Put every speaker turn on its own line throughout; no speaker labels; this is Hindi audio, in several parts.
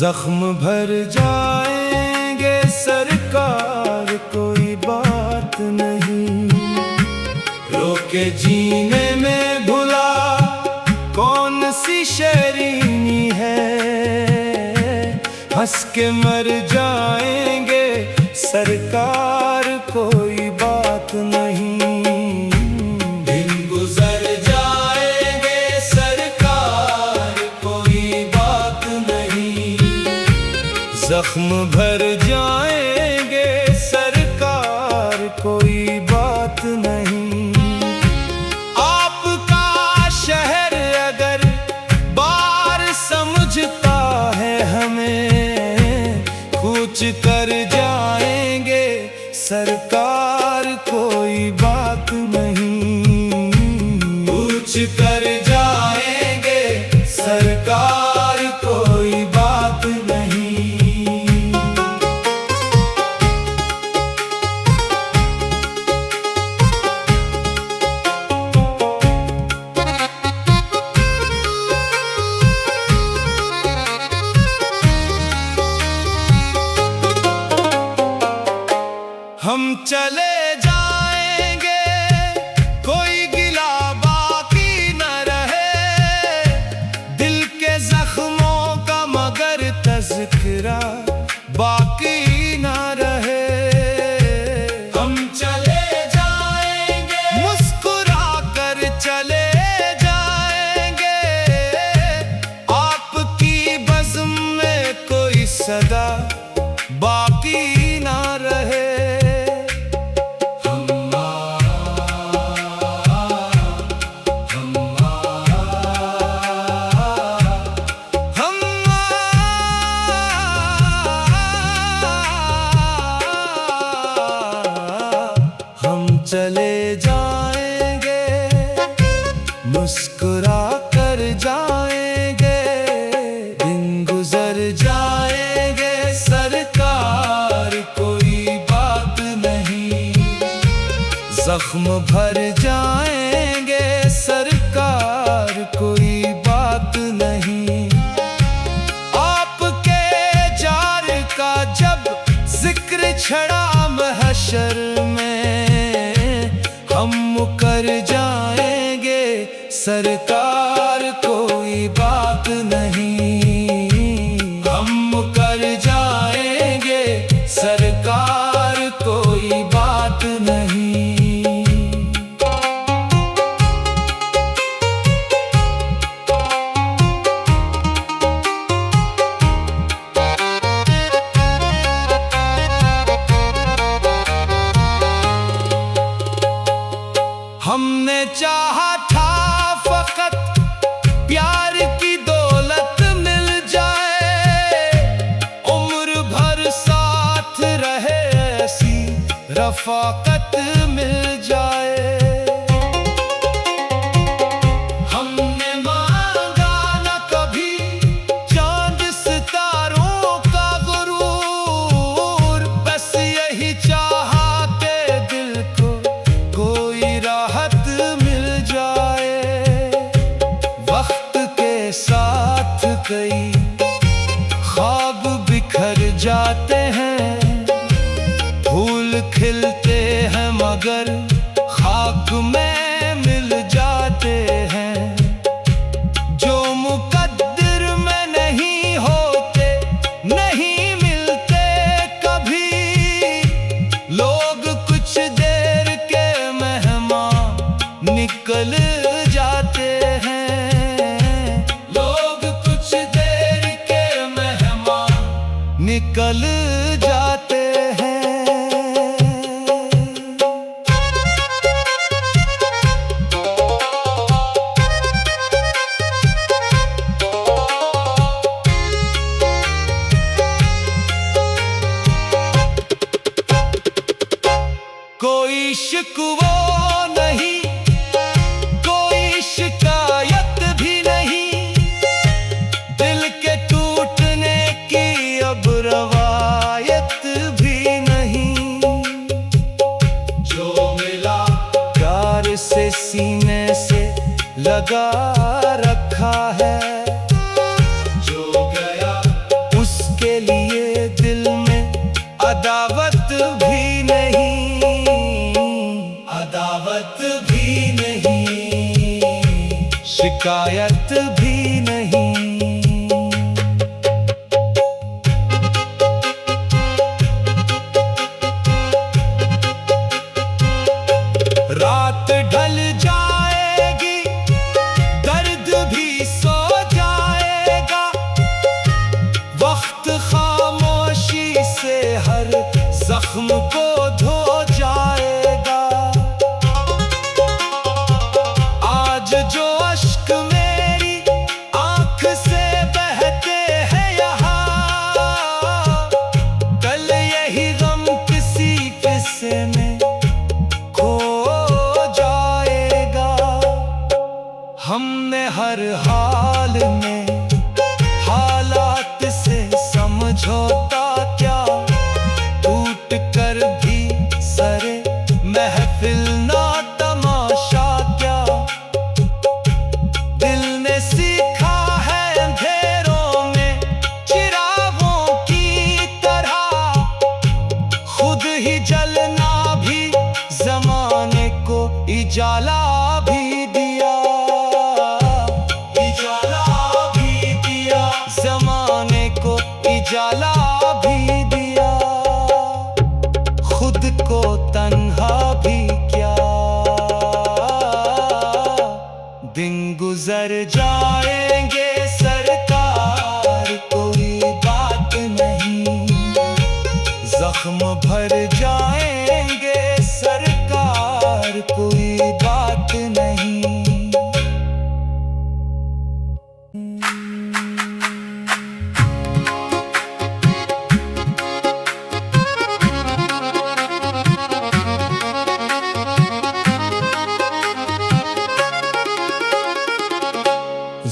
जख्म भर जाएंगे सरकार, कोई बात नहीं। रोके जीने में भुला कौन सी शरीनी है, हंस के मर जाएंगे सरकार, कोई बात नहीं। दिन गुजर जाएंगे सरकार, कोई बात नहीं। जख्म भर जाएंगे सरकार, कोई बात नहीं। आपका शहर अगर बार समझता है हमें, कूच कर जाएंगे सरकार, कोई बात नहीं। कूच कर जाएंगे सरकार, कोई बात नहीं। हम चले जाएंगे, कोई गिला बाकी न रहे, दिल के जख्मों का मगर तज़किरा बाकी न रहे। हम चले जाएंगे, मुस्कुरा कर चले जाएंगे, आपकी बज़्म में कोई सदा बाकी न रहे। चले जाएंगे, मुस्कुरा कर जाएंगे, दिन गुजर जाएंगे सरकार, कोई बात नहीं। जख्म भर जाएंगे सरकार, कोई बात नहीं। आपके जार का जब जिक्र छड़ा महशर में, हम मुकर जाएंगे सरकार, कोई बात नहीं। हम मुकर जाएंगे सरकार, कोई बात नहीं। हमने चाहा था फकत प्यार की दौलत मिल जाए, उम्र भर साथ रहे ऐसी रफ़ाकत मिल जाए। हमने मांगा न कभी चांद सितारों का गुरूर, बस यही चाहा के दिल को कोई राहत मिल जाए। वक्त के साथ कई ख्वाब बिखर जाते हैं, फूल खिलते हैं मगर खाक में मिल जाते हैं। जो मुकद्दर में नहीं होते, नहीं मिलते कभी, लोग कुछ देर के मेहमान निकल जाते हैं। लोग कुछ देर के मेहमान निकल जाते हैं। कोई शिकवा नहीं, कोई शिकायत भी नहीं, दिल के टूटने की अब रवायत भी नहीं। जो मिला प्यार से सीने से लगा रखा है, जो गया उस वाला भी दिया, खुद को तन्हा भी क्या। दिन गुजर जाएंगे सरकार कोई बात नहीं, जख्म भर जाएंगे सरकार कोई बात नहीं।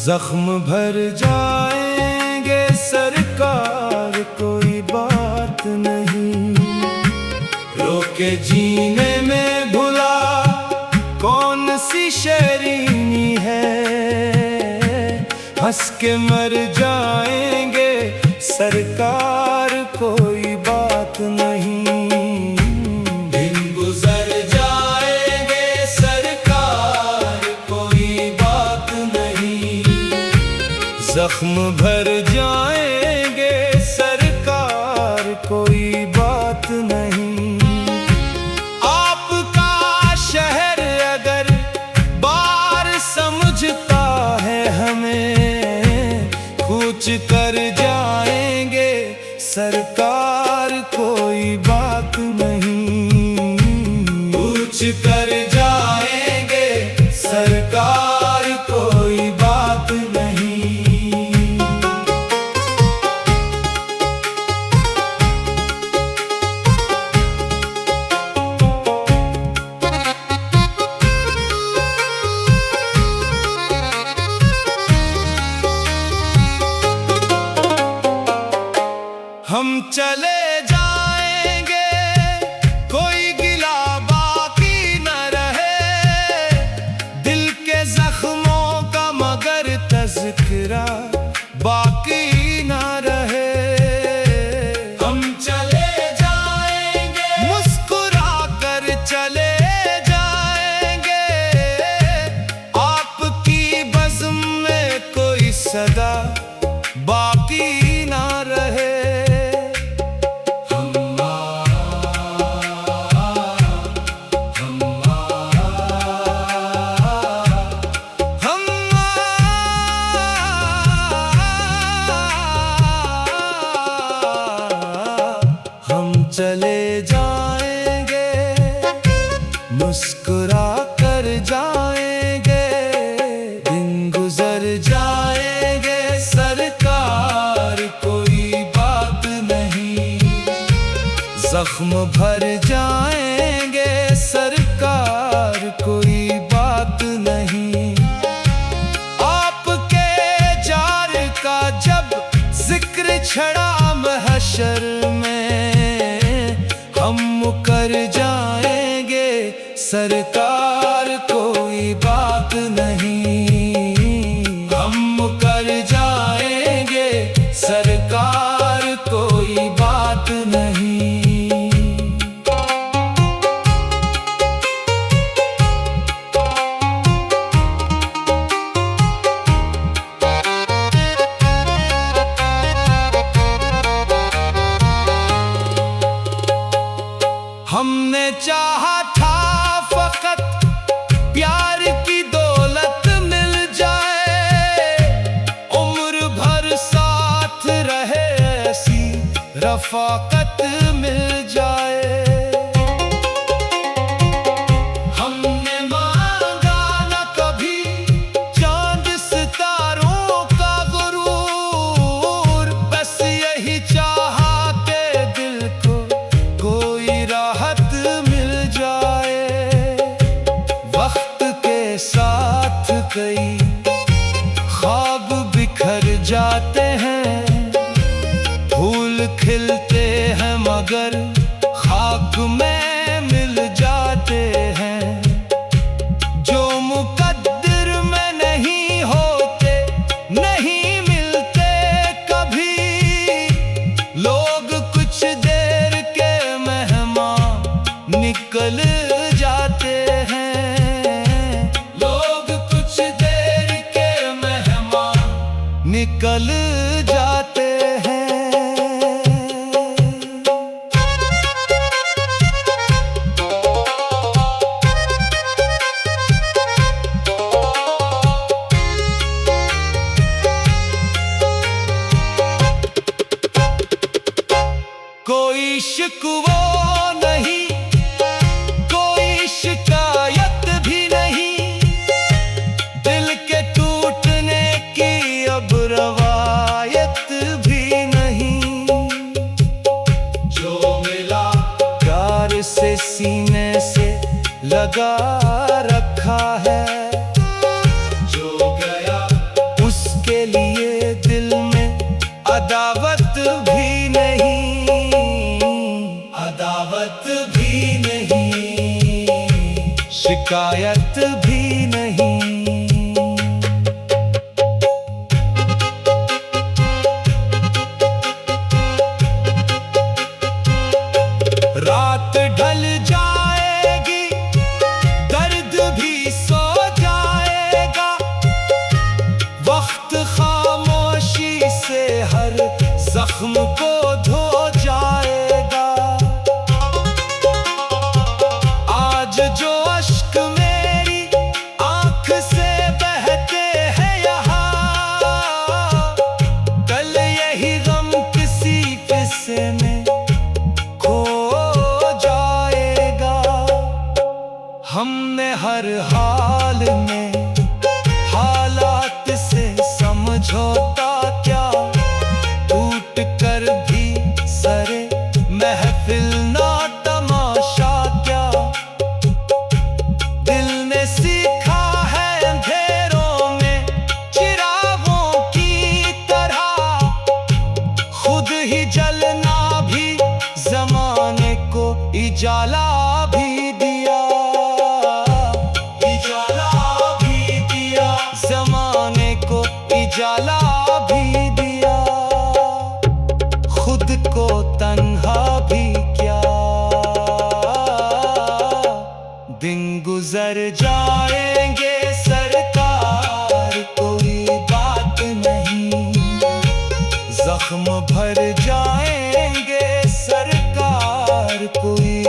जख्म भर जाएंगे सरकार कोई बात नहीं, रोके जीने में भुला कौन सी शरीनी है। हंस के मर जाएंगे सरकार कोई बात नहीं। दिन गुजर जाएंगे सरकार कोई बात नहीं, जख्म भर जाएंगे सरकार कोई बात नहीं। आपका शहर अगर बार समझता है हमें, कूच कर जाएंगे सरकार कोई बात नहीं। कूच कर जाएंगे सरकार कोई बात नहीं। हम चले जाएंगे कोई गिला बाकी न रहे, दिल के जख्मों का मगर तज़किरा बाकी न रहे। हम चले जाएंगे मुस्कुरा कर चले जाएंगे, आपकी बज़्म में कोई सदा बाकी न रहे। चले जाएंगे मुस्कुरा कर जाएंगे, दिन गुजर जाएंगे सरकार कोई बात नहीं। जख्म भर जाएंगे सरकार कोई बात नहीं। आपके जार का जब जिक्र छड़ा महशर में, हम मुकर जाएंगे सरकार कोई बात नहीं। हम मुकर जाएंगे सरकार कोई बात नहीं। हमने चाहा था फकत प्यार की दौलत मिल जाए, उम्र भर साथ रहे ऐसी रफाकत मिल जाए। हमने मांगा न कभी चांद सितारों का गुरूर, बस यही चाहा के दिल को कोई राहत मिल जाए। वक्त के साथ कई ख्वाब बिखर जाते हैं, फूल खिलते हैं मगर खाक में मिल जाते हैं। जो मुकद्दर में नहीं होते नहीं मिलते कभी, लोग कुछ देर के मेहमान निकल जाते हैं। लोग कुछ देर के मेहमान निकल जाते हैं। कोई शिकवा नहीं, कोई शिकायत भी नहीं, दिल के टूटने की अब रवायत भी नहीं। जो मिला प्यार से सीने से लगा रखा है, जो गया उसके लिए दिल में अदावत भी नहीं, अदावत भी नहीं, शिकायत भी नहीं। रात ढल जाएगी, दर्द भी सो जाएगा, वक्त खामोशी से हर जख्म को धो जाएगा। आज जो अश्क मेरी आंख से बहते हैं यहाँ, कल यही गम किसी किस्से में खो जाएगा। हमने हर हाल में हालात से समझौता क्या, टूट कर भी सरे महफिल ना तमाशा क्या। दिल ने सीखा है अंधेरों में चिरागों की तरह, खुद ही जलना भी जमाने को इजाला भी दिया, इजाला भी दिया, जमाने को इजाला भी दिया। खुद को तन्हा भी क्या, दिन गुजर जाएंगे सरकार कोई बात नहीं, जख्म भर जाएंगे सरकार कोई